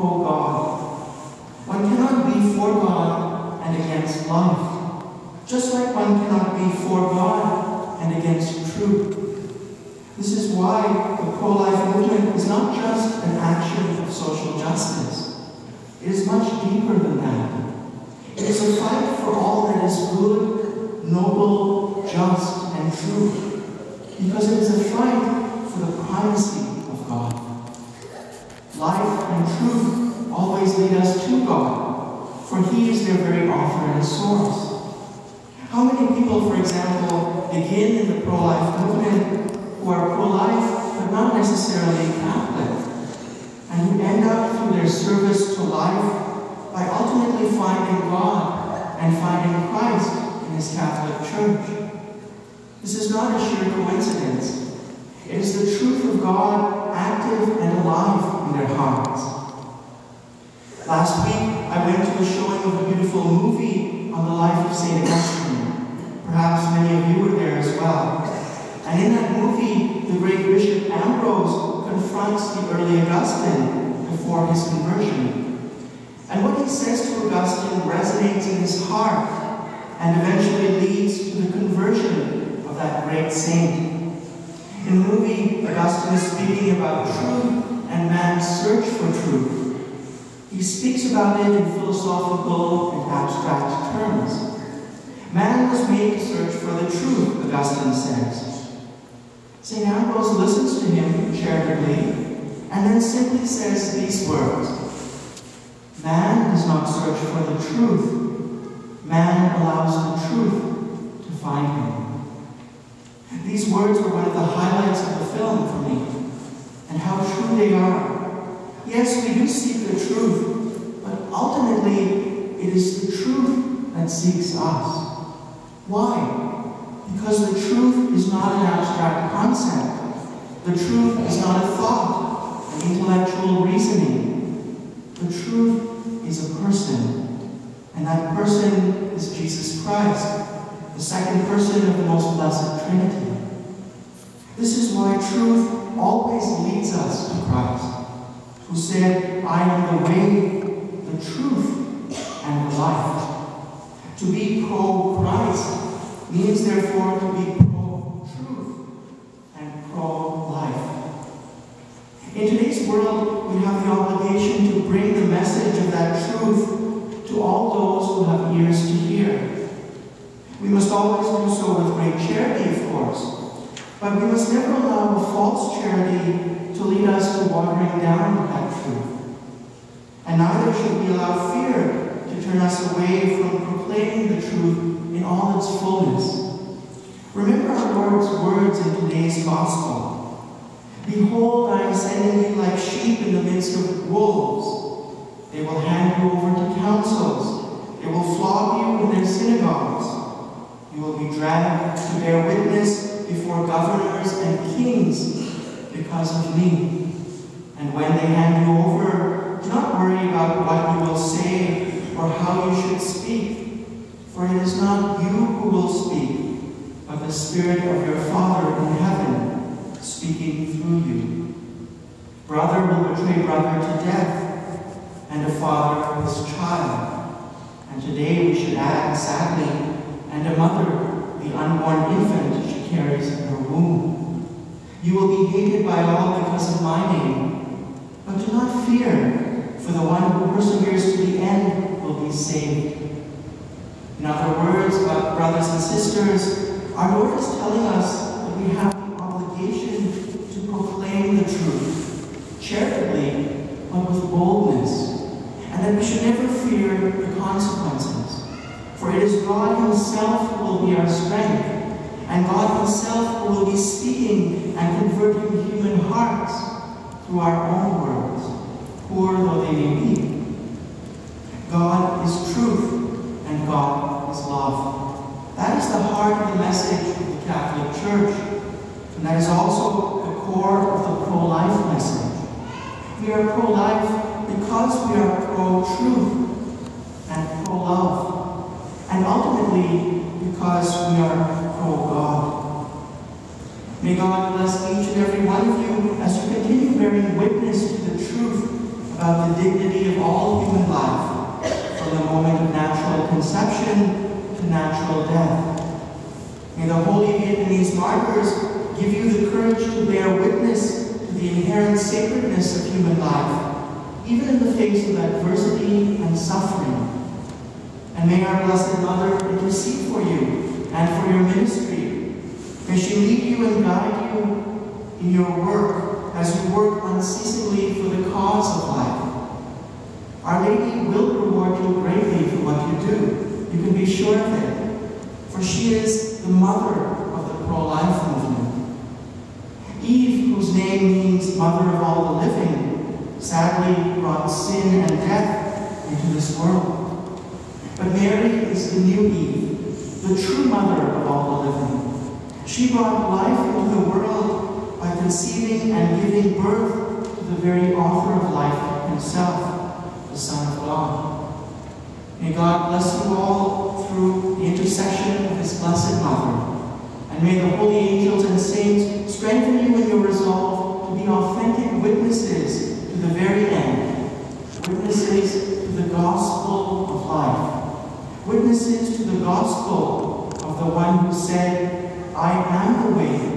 Oh God. One cannot be for God and against life, just like one cannot be for God and against truth. This is why the pro-life movement is not just an action of social justice. It is much deeper than that. It is a fight for all that is good, noble, just, and true, because it is a fight for the primacy of God. Life and truth always lead us to God, for He is their very author and source. How many people, for example, begin in the pro-life movement who are pro-life but not necessarily Catholic, and who end up through their service to life by ultimately finding God and finding Christ in His Catholic Church? This is not a sheer coincidence. It is the truth of God active and alive in their hearts. Last week, I went to a showing of a beautiful movie on the life of St. Augustine. Perhaps many of you were there as well. And in that movie, the great Bishop Ambrose confronts the early Augustine before his conversion. And what he says to Augustine resonates in his heart and eventually leads to the conversion of that great saint. In the movie, Augustine is speaking about truth and man's search for truth. He speaks about it in philosophical and abstract terms. Man was made to search for the truth, Augustine says. St. Ambrose listens to him charitably and then simply says these words: man does not search for the truth. Man allows the truth to find him. These words were one of the highlights of the film for me, and how true they are. Yes, we do seek the truth, but ultimately it is the truth that seeks us. Why? Because the truth is not an abstract concept. The truth is not a thought, an intellectual reasoning. The truth is a person, and that person is Jesus Christ, the second person of the most blessed Trinity. This is why truth always leads us to Christ, who said, I am the way, the truth, and the life. To be pro-Christ means therefore to be pro-truth and pro-life. In today's world, we have the obligation to bring the message of that truth to all those who have ears to hear. We must always do so with great charity, of course, but we must never allow a false charity to lead us to watering down that truth. And neither should we allow fear to turn us away from proclaiming the truth in all its fullness. Remember our Lord's words in today's Gospel. Behold, I am sending you like sheep in the midst of wolves. They will hand you over to councils. They will flog you in their synagogues. You will be dragged to bear witness before governors and kings because of me. And when they hand you over, do not worry about what you will say or how you should speak, for it is not you who will speak, but the Spirit of your Father in heaven speaking through you. Brother will betray brother to death, and a father his child. And today we should add, sadly, and a mother the unborn infant she carries in her womb. You will be hated by all because of my name, but do not fear, for the one who perseveres to the end will be saved. In other words, brothers and sisters, our Lord is telling us that we have the obligation to proclaim the truth, charitably, but with boldness, and that we should never fear the consequences. For it is God Himself who will be our strength, and God Himself who will be speaking and converting human hearts through our own words, poor though they may be. God is truth, and God is love. That is the heart of the message of the Catholic Church, and that is also the core of the pro-life message. We are pro-life because we are pro-truth and pro-love, and ultimately because we are pro-God. May God bless each and every one of you as you continue bearing witness to the truth about the dignity of all human life, from the moment of natural conception to natural death. May the holy Vietnamese martyrs give you the courage to bear witness to the inherent sacredness of human life, even in the face of adversity and suffering. And may our Blessed Mother intercede for you and for your ministry. May she lead you and guide you in your work as you work unceasingly for the cause of life. Our Lady will reward you greatly for what you do. You can be sure of it, for she is the mother of the pro-life movement. Eve, whose name means mother of all the living, sadly brought sin and death into this world. But Mary is the new Eve, the true mother of all the living. She brought life into the world by conceiving and giving birth to the very author of life himself, the Son of God. May God bless you all through the intercession of his Blessed Mother. And may the holy angels and saints strengthen you in your resolve to be authentic witnesses to the very end. Witnesses to the gospel of life. Witnesses to the gospel of the one who said, I am the way,